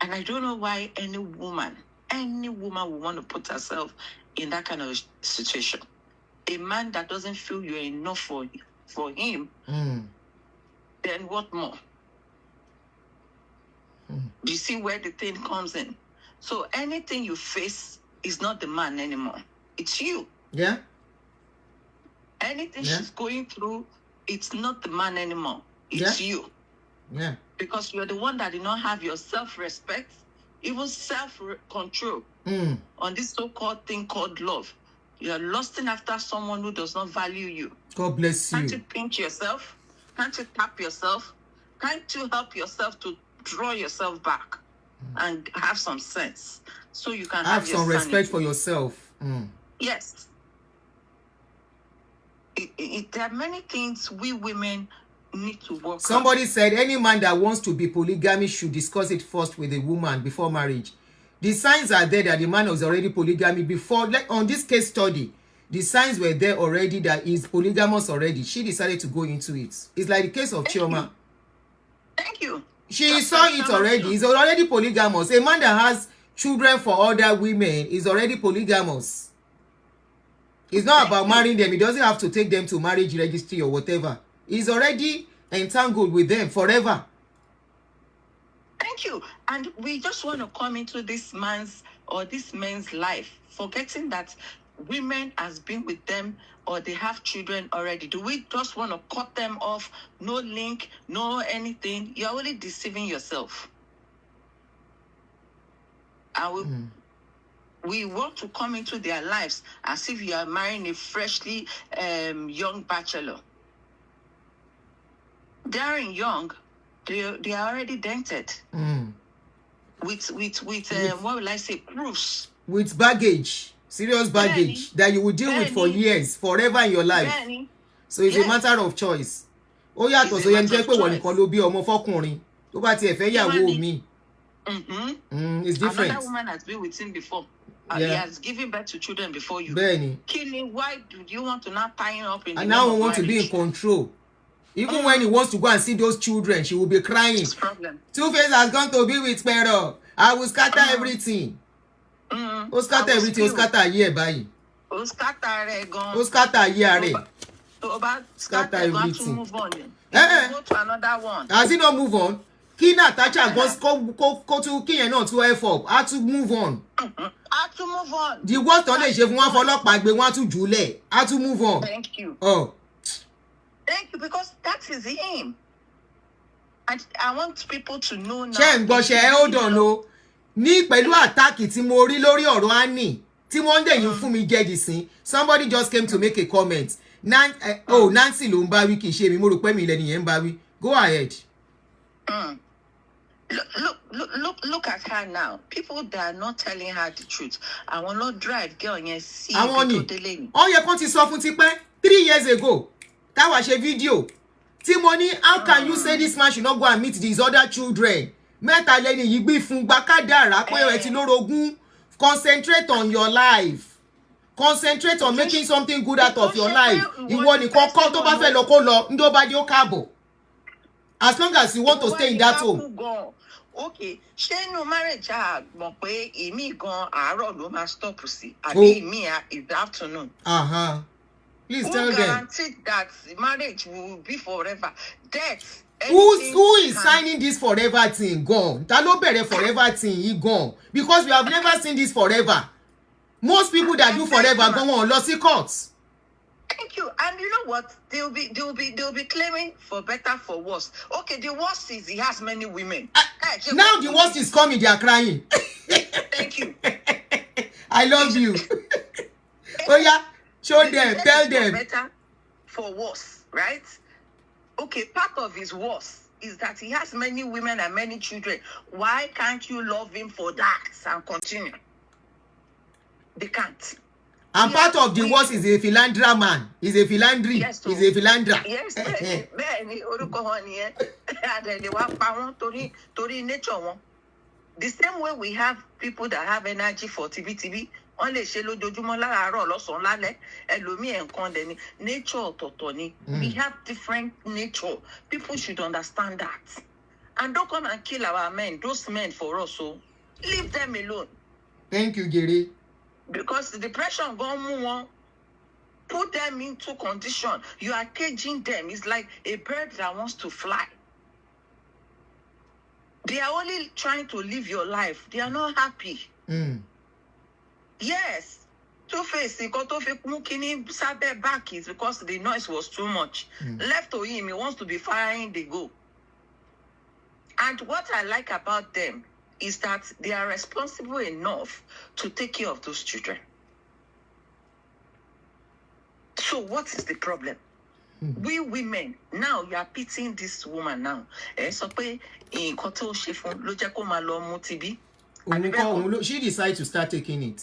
I don't know why any woman will want to put herself in that kind of situation. A man that doesn't feel you're enough for him, then what more? Do you see where the thing comes in? So anything you face is not the man anymore. It's you. Yeah. Anything she's going through, it's not the man anymore. It's you. Yeah. Because you're the one that did not have your self-respect, even self-control on this so-called thing called love. You're lusting after someone who does not value you. God bless you. Can't you pinch yourself? Can't you tap yourself? Can't you help yourself to draw yourself back and have some sense so you can have some your respect for yourself? Yes. There are many things we women need to work on. Somebody said any man that wants to be polygamy should discuss it first with a woman before marriage. The signs are there that the man was already polygamy before. Like on this case study, the signs were there already that he's polygamous already. She decided to go into it. It's like the case of Chioma. Thank you. She saw it already. He's already polygamous. A man that has children for other women is already polygamous. It's not about marrying them. He doesn't have to take them to marriage registry or whatever. He's already entangled with them forever. Thank you. And we just want to come into this man's life, forgetting that women has been with them or they have children already. Do we just want to cut them off? No link, no anything. You're only deceiving yourself. And we want to come into their lives as if you are marrying a freshly young bachelor. They are young. They are already dented. With what will I say, proofs. With baggage, serious baggage that you will deal with for years, forever in your life. So it's a matter of choice. Ó yàtọ̀ so yẹn jẹ́ pé wọ́n nìkan ló bí ọmọ fọ́kùnrin tó bá tiẹ̀ fẹ́ yàwó mi. It's different. Another woman has been with him before. He has given birth to children before you. Bẹ́ẹ̀ni. Killing, why do you want to now tie him up in the and name now of we want marriage? to be in control. Even when he wants to go and see those children, she will be crying. It's problem. Tuface has gone to be with Pero. I will scatter everything. Ó scatter everything. Ó scatter ayé ẹ̀ báyìí. Ó scatter rẹ̀ gan. Ó scatter ayé rẹ̀. Tó bá Scatter everything. Move on. Go to another one. Has he not move on? Kí Natasha go to kí yẹn náà to F up. How to move on? How to move on. The worst on lè ṣe fún wọn fọlọ́pàá gbé wọn tún jùlẹ̀. How to move on? Thank you. Oh. Thank you, because that is him. And I want people to know now. Ṣé ń gbọ́ ṣe hold on o. Ní pẹ̀lú àtàkì tí mo rí lórí ọ̀rọ̀ Annie tí wọ́n dẹ̀ yín fún mi jẹ́jì sí. Somebody just came to make a comment. Nancy ló ń bá wí kì í ṣe mi mo rò pé mi lẹ́ni yẹn ń bá wí. Go ahead. Look at her now. People that are not telling her the truth. I will not drive girl yẹn sí àwọn ibi ni tó délé ni. ó yẹ kán ti sọ fún tipẹ́ 3 years ago táwa ṣe fídíò tí mo ní how can you say this man should not go and meet these other children mẹ́ta lẹ́ni yìí gbé fún gbàkádàrá pé ẹ ti lórogún. Concentrate on your life. Concentrate on making something good out of your life. Ìwọ nìkan kọ́ tó bá fẹ́ lọ kó lọ ndó bá dé ó káàbọ̀. As long as you want to stay in that home. Okay, ṣé inú marriage mọ̀ pé èmi gan àárọ̀ ló máa stop sí àbí èmi in the afternoon. Please tell them. Who guaranteed that marriage will be forever? Death. Who is signing this forever thing gone? Ta ló bẹ̀rẹ̀ forever thing yìí gone? Because we have never seen this forever. Most people that do forever go on lọ sí court. Thank you. And you know what? They'll be claiming for better, for worse. Okay, the worst is he has many women. Now the worst is coming, they are crying. Thank you. I love you. Oh yeah, show them, tell them. For better, for worse, right? Okay, part of his worst is that he has many women and many children. Why can't you love him for that and continue? They can't. And part of the worst is a philandra man. He's a philandry. Yes, he's a philandra. Yes, bẹ́ẹ̀ni orúkọ wọn nìyẹn. Àdẹ̀lẹ̀ wá pa wọ́n torí nature wọn. The same way we have people that have energy for TBTB, wọ́n lè ṣe lójoojúmọ́ láràárọ̀ lọ́sàn-án lálẹ́. Ẹlòmíì nǹkan dẹ̀ ni. Nature ọ̀tọ̀ọ̀tọ̀ ni. We have different nature. People should understand that. And don't come and kill our men, those men for us. So leave them alone. Thank you, Gary. Because the depression gone move, put them into condition. You are caging them. It's like a bird that wants to fly. They are only trying to live your life. They are not happy. Yes. Tuface, back is because the noise was too much. Left to him, he wants to be firing the go. And what I like about them is that they are responsible enough to take care of those children. So what is the problem? We women, now you are pitying this woman now. So she decided to start taking it.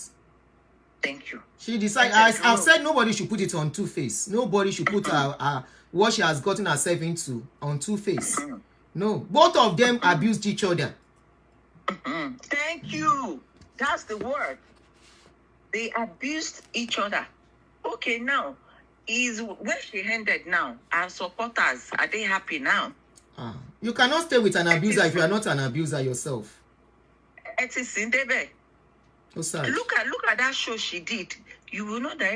Thank you. She decided, I've said nobody should put it on Tuface. Nobody should put what she has gotten herself into on Tuface. No, both of them abused each other. Thank you. That's the word. They abused each other. Okay, now, is where she ended now. Our supporters, are they happy now? You cannot stay with an abuser if you are not an abuser yourself. It is in Debe. Ó sad. Look at that show she did. You will know that